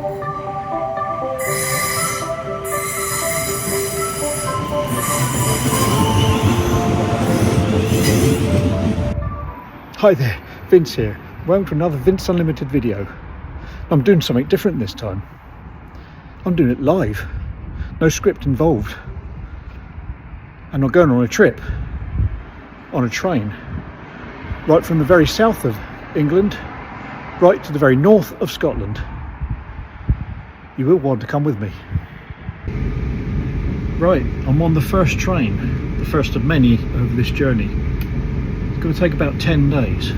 Hi there, Vince here. Welcome to another Vince Unlimited video. I'm doing something different this time. I'm doing it live. No script involved. And I'm going on a trip. On a train. Right from the very south of England, right to the very north of Scotland. You will want to come with me. Right, I'm on the first train. The first of many over this journey. It's going to take about 10 days.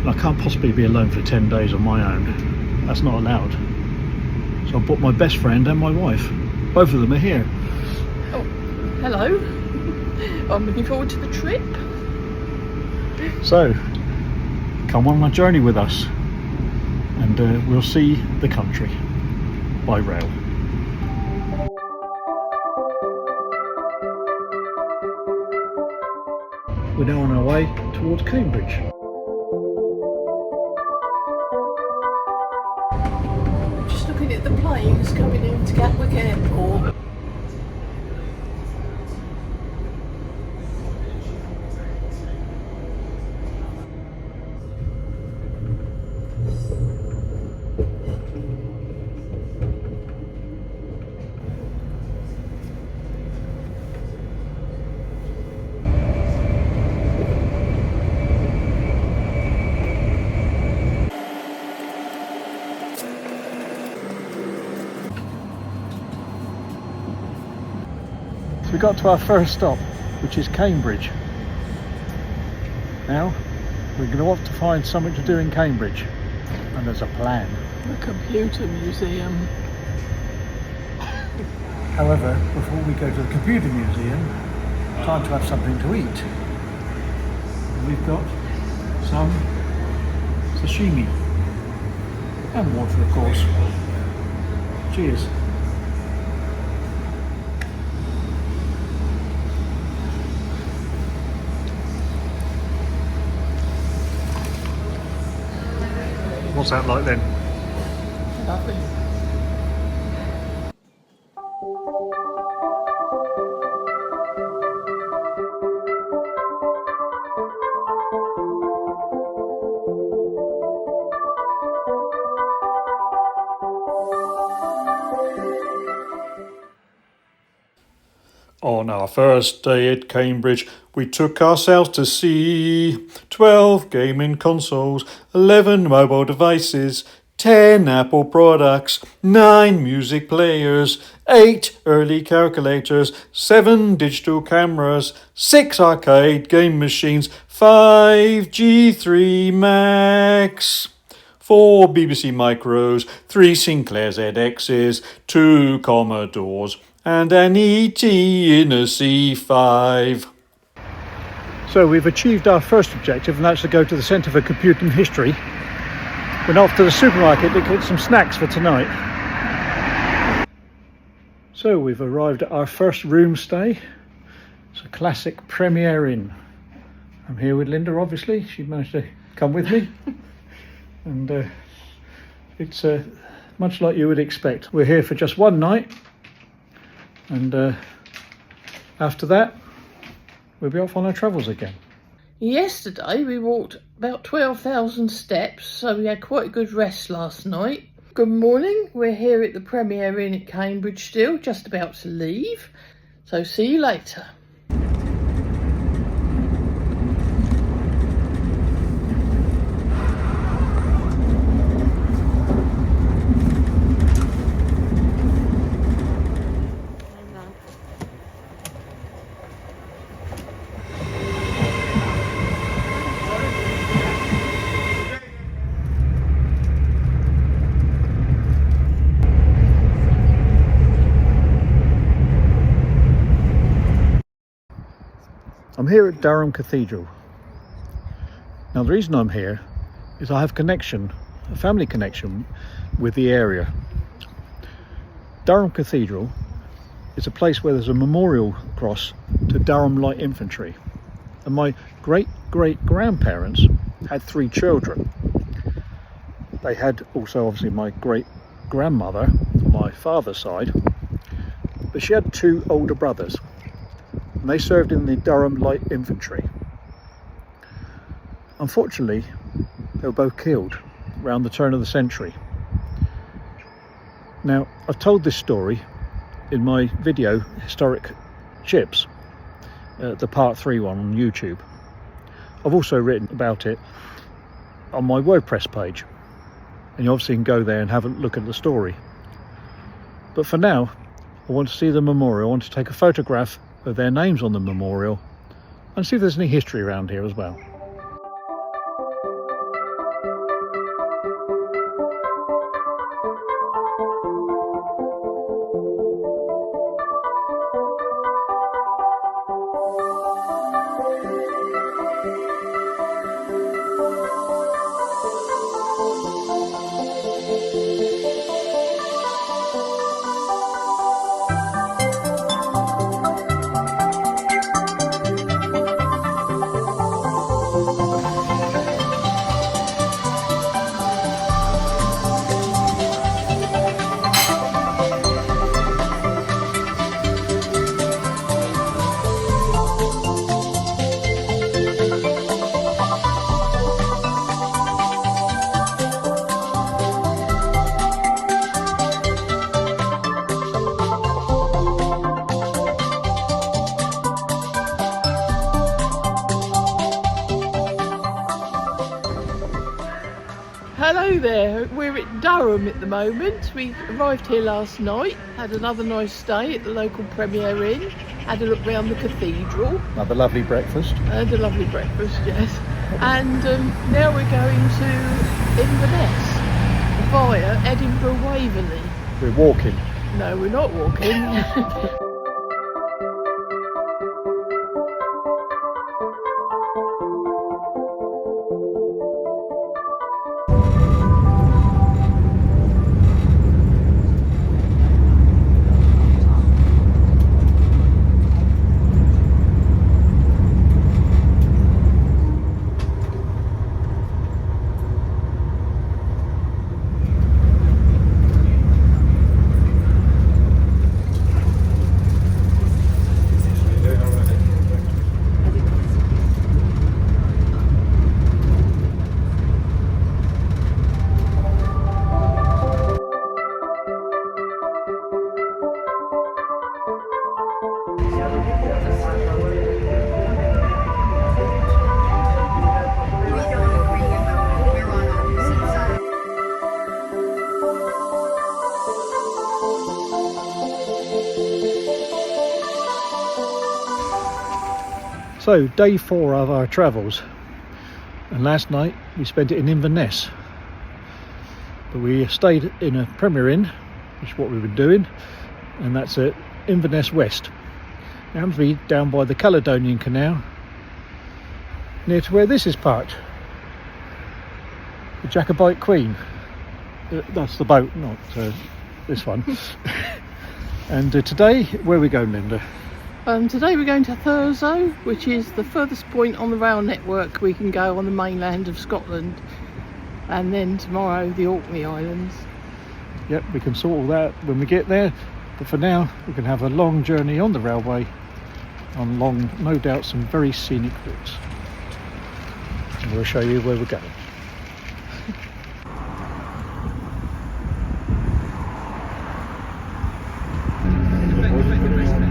I can't possibly be alone for 10 days on my own. That's not allowed. So I brought my best friend and my wife. Both of them are here. Oh, hello. I'm looking forward to the trip. So, come on my journey with us. And we'll see the country by rail. We're now on our way towards Cambridge. Just looking at the planes coming into Gatwick Airport. So we got to our first stop, which is Cambridge. Now, we're going to have to find something to do in Cambridge. And there's a plan. The computer museum. However, before we go to the computer museum, time to have something to eat. And we've got some sashimi. And water, of course. Cheers. What's that like then? Lovely. On our first day at Cambridge, we took ourselves to see 12 gaming consoles, 11 mobile devices, 10 Apple products, 9 music players, 8 early calculators, 7 digital cameras, 6 arcade game machines, 5 G3 Macs, 4 BBC Micros, 3 Sinclair ZXs, 2 Commodores, and an ET in a C5. So we've achieved our first objective, and that's to go to the Centre for Computing History. We're off to the supermarket to get some snacks for tonight. So we've arrived at our first room stay. It's a classic Premier Inn. I'm here with Lynda, obviously. She managed to come with me. And it's much like you would expect. We're here for just one night. And after that, we'll be off on our travels again. Yesterday we walked about 12,000 steps, so we had quite a good rest last night. Good morning, we're here at the Premier Inn at Cambridge still, just about to leave. So see you later. I'm here at Durham Cathedral. Now the reason I'm here is I have connection, a family connection with the area. Durham Cathedral is a place where there's a memorial cross to Durham Light Infantry. And my great-great-grandparents had 3 children. They had also obviously my great grandmother on my father's side, but she had two older brothers and they served in the Durham Light Infantry. Unfortunately, they were both killed around the turn of the century. Now, I've told this story in my video Historic Ships, the part 3 one on YouTube. I've also written about it on my WordPress page, and you obviously can go there and have a look at the story. But for now, I want to see the memorial. I want to take a photograph of their names on the memorial and see if there's any history around here as well. Hello there, we're at Durham at the moment. We arrived here last night, had another nice stay at the local Premier Inn, had a look round the cathedral. Another lovely breakfast. And a lovely breakfast, yes. And now we're going to Inverness via Edinburgh Waverley. We're walking. No, we're not walking. So, day 4 of our travels, and last night we spent it in Inverness. But we stayed in a Premier Inn, which is what we've been doing, and that's at Inverness West. It happens to be down by the Caledonian Canal, near to where this is parked. The Jacobite Queen. That's the boat, not this one. And today, where are we going, Lynda? Today we're going to Thurso, which is the furthest point on the rail network we can go on the mainland of Scotland, and then tomorrow the Orkney Islands. Yep, we can sort all that when we get there, but for now we can have a long journey on the railway on long, no doubt, some very scenic routes. And we'll show you where we're going.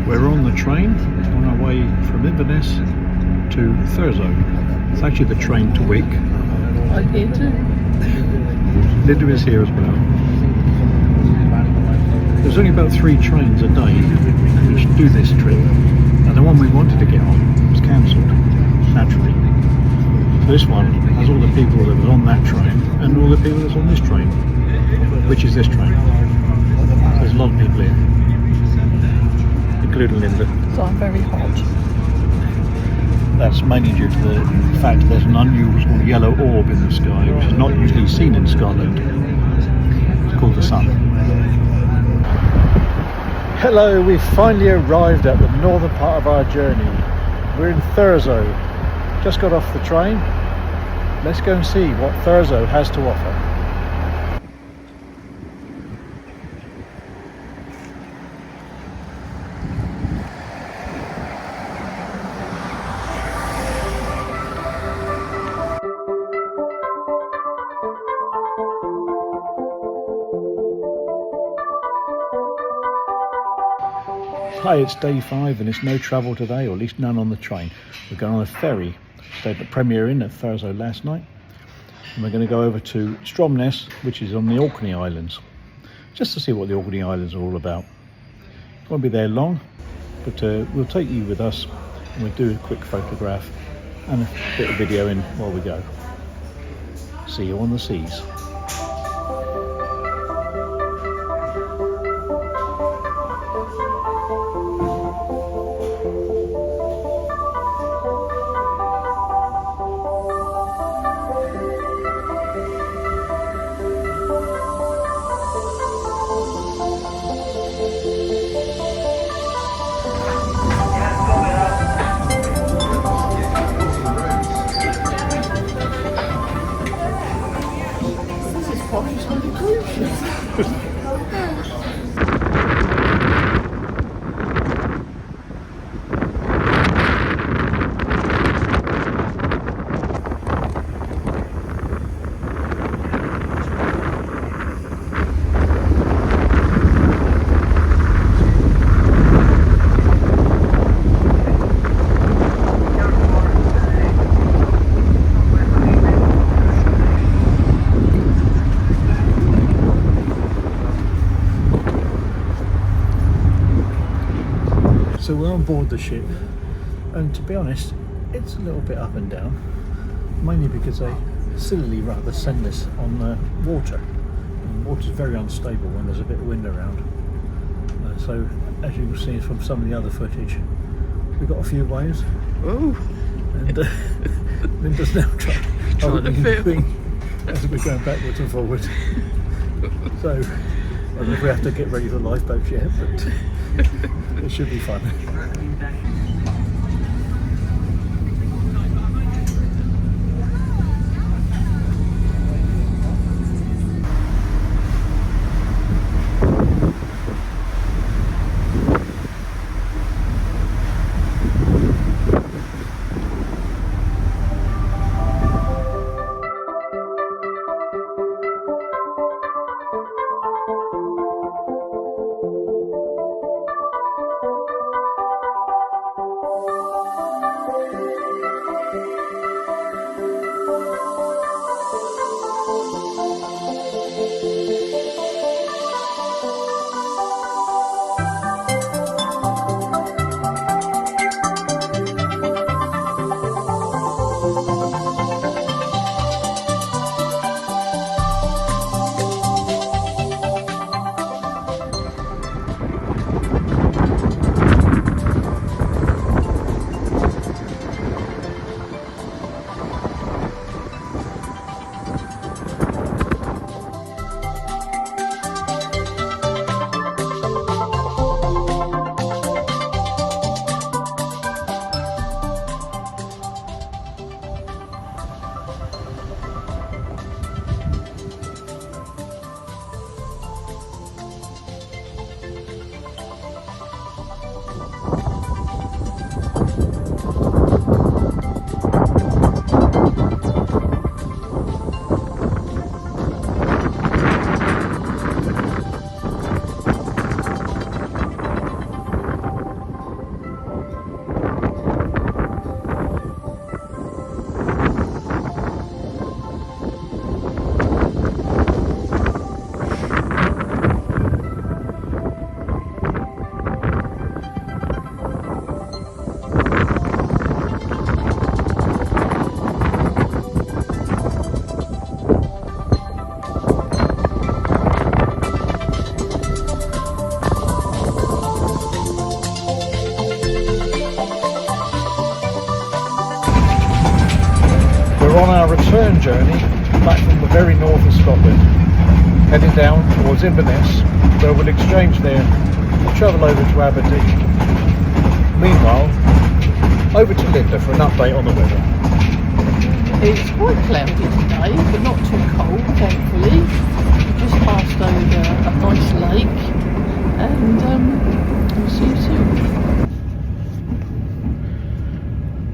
We're on the train on our way from Inverness to Thurso. It's actually the train to Wick. I'm here too. Lynda is here as well. There's only about 3 trains a day which do this trip, and the one we wanted to get on was cancelled, naturally. So this one has all the people that was on that train and all the people that's on this train, which is this train. There's a lot of people here, including Lynda. So I'm very hot. That's mainly due to the fact that there's an unusual yellow orb in the sky, which is not usually seen in Scotland. It's called the sun. Hello, we've finally arrived at the northern part of our journey. We're in Thurso. Just got off the train. Let's go and see what Thurso has to offer. Hi, it's day 5 and it's no travel today, or at least none on the train. We're going on a ferry. Stayed at Premier Inn at Thursday last night. And we're going to go over to Stromness, which is on the Orkney Islands, just to see what the Orkney Islands are all about. Won't be there long, but we'll take you with us and we'll do a quick photograph and a bit of video in while we go. See you on the seas. So we're on board the ship, and to be honest, it's a little bit up and down, mainly because they sillily rather send this on water. And water's very unstable when there's a bit of wind around. So as you can see from some of the other footage, we've got a few waves. Oh! And Lynda's now trying to film as we're going backwards and forwards. So I don't know if we have to get ready for lifeboats yet, but it should be fun. On our return journey back from the very north of Scotland, heading down towards Inverness, where we'll exchange there and travel over to Aberdeen. Meanwhile, over to Lynda for an update on the weather. It's quite cloudy today, but not too cold, thankfully. We just passed over a nice lake, and we'll see you soon.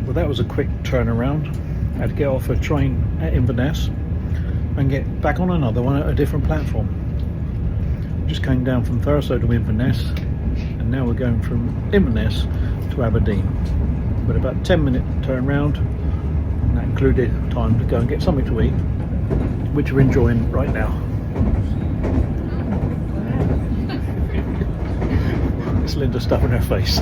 Well, that was a quick turnaround. I had to get off a train at Inverness and get back on another one at a different platform. Just came down from Thurso to Inverness, and now we're going from Inverness to Aberdeen. But about 10-minute turn round, and that included time to go and get something to eat, which we're enjoying right now. It's Lynda stuffing her face.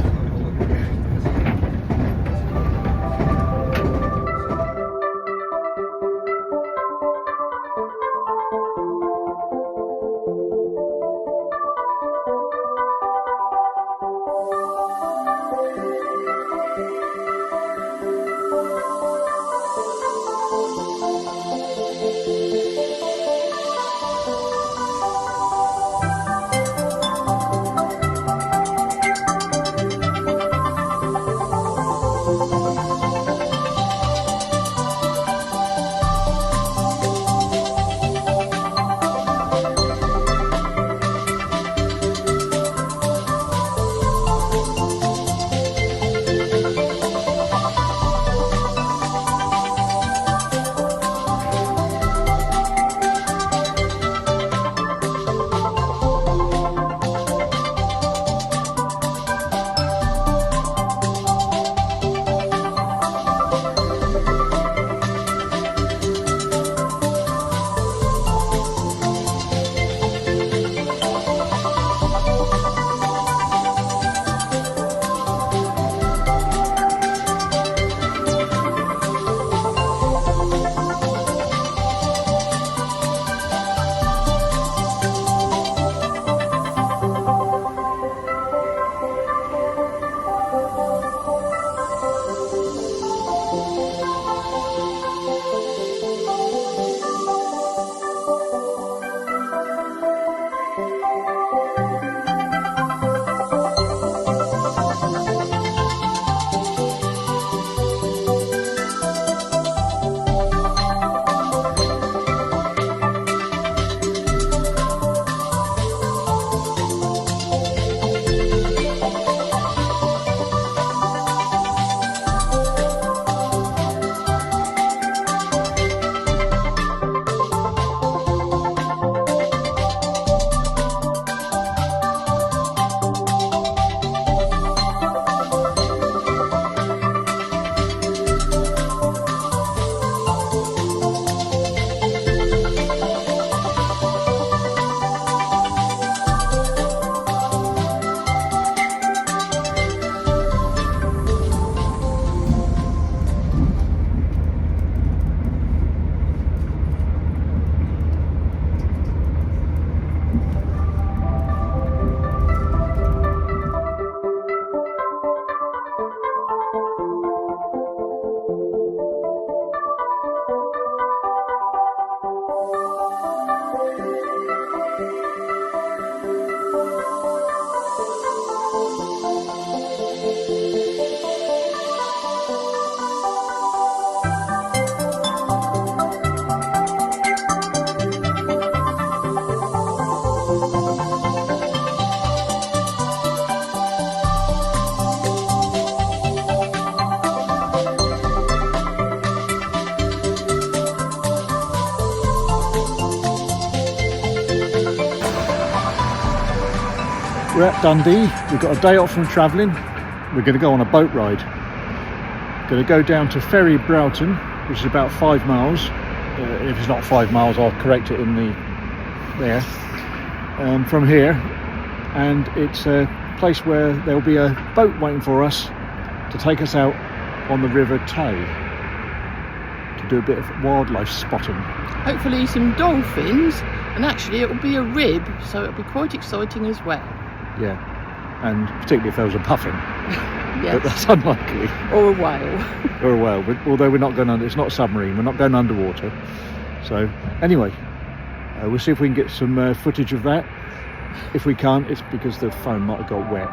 We're at Dundee. We've got a day off from travelling. We're going to go on a boat ride. Going to go down to Ferry Broughton, which is about 5 miles. If it's not 5 miles, I'll correct it in there. From here, and it's a place where there'll be a boat waiting for us to take us out on the River Tay to do a bit of wildlife spotting. Hopefully some dolphins, and actually it will be a rib, so it'll be quite exciting as well. Yeah, and particularly if there was a puffin. Yes. But that's unlikely. Or a whale. Or a whale, but although we're not going under, it's not a submarine, we're not going underwater. So anyway, we'll see if we can get some footage of that. If we can't, it's because the phone might have got wet.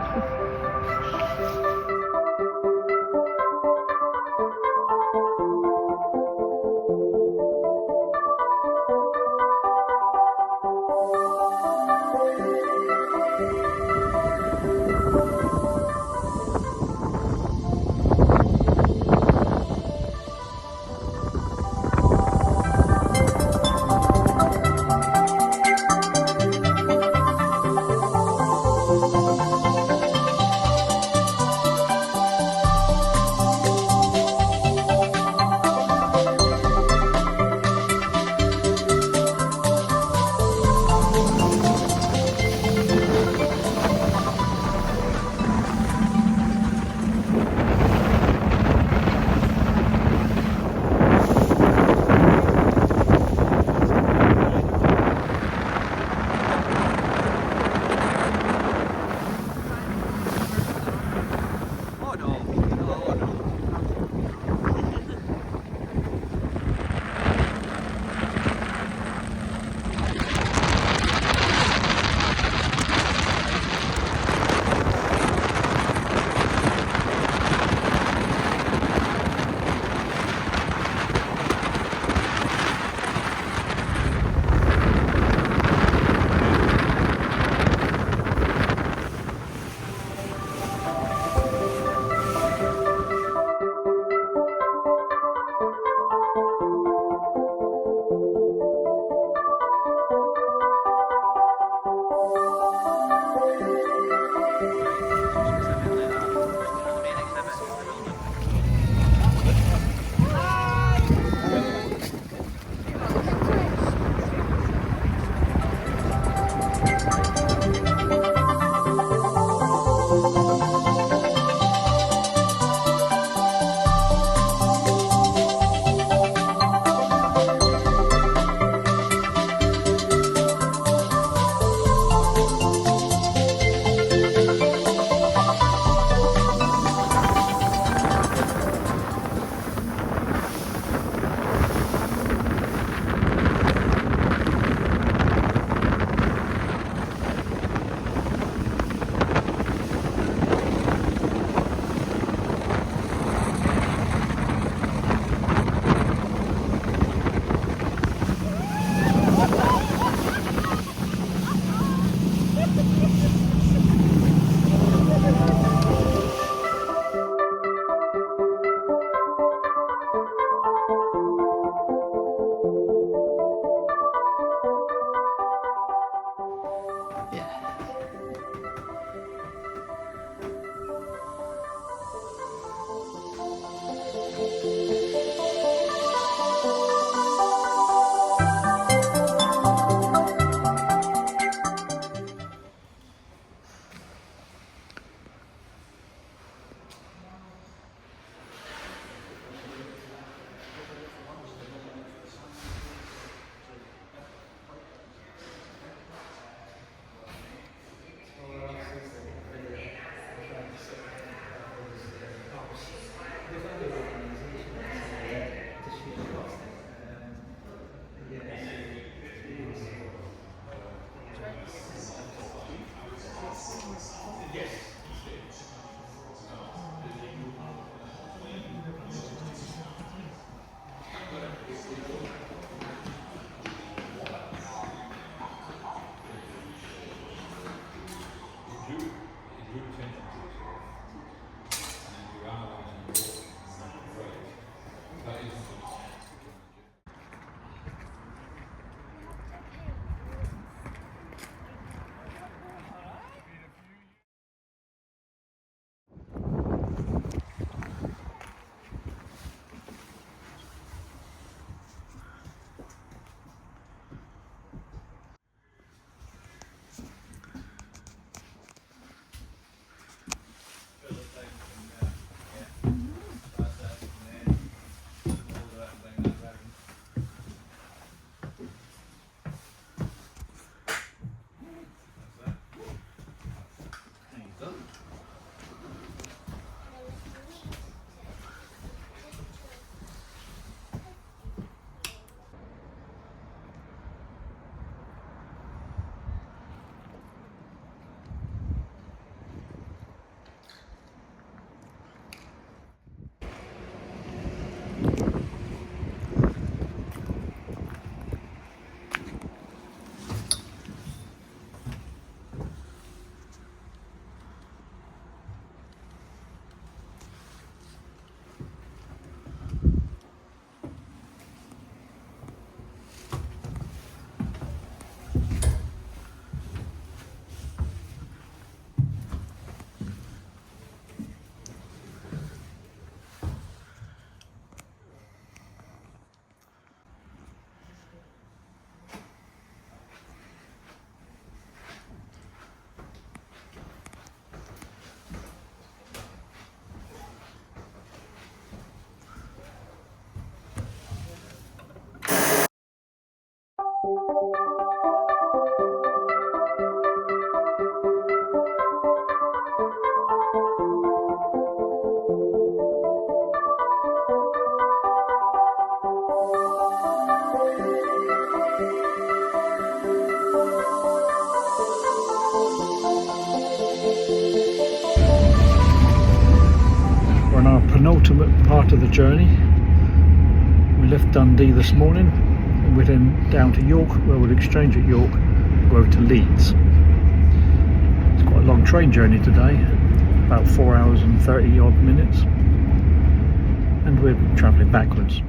We're on our penultimate part of the journey. We left Dundee this morning and we're then down to York, where we'll exchange at York and go over to Leeds. It's quite a long train journey today, about 4 hours and 30 odd minutes, and we're travelling backwards.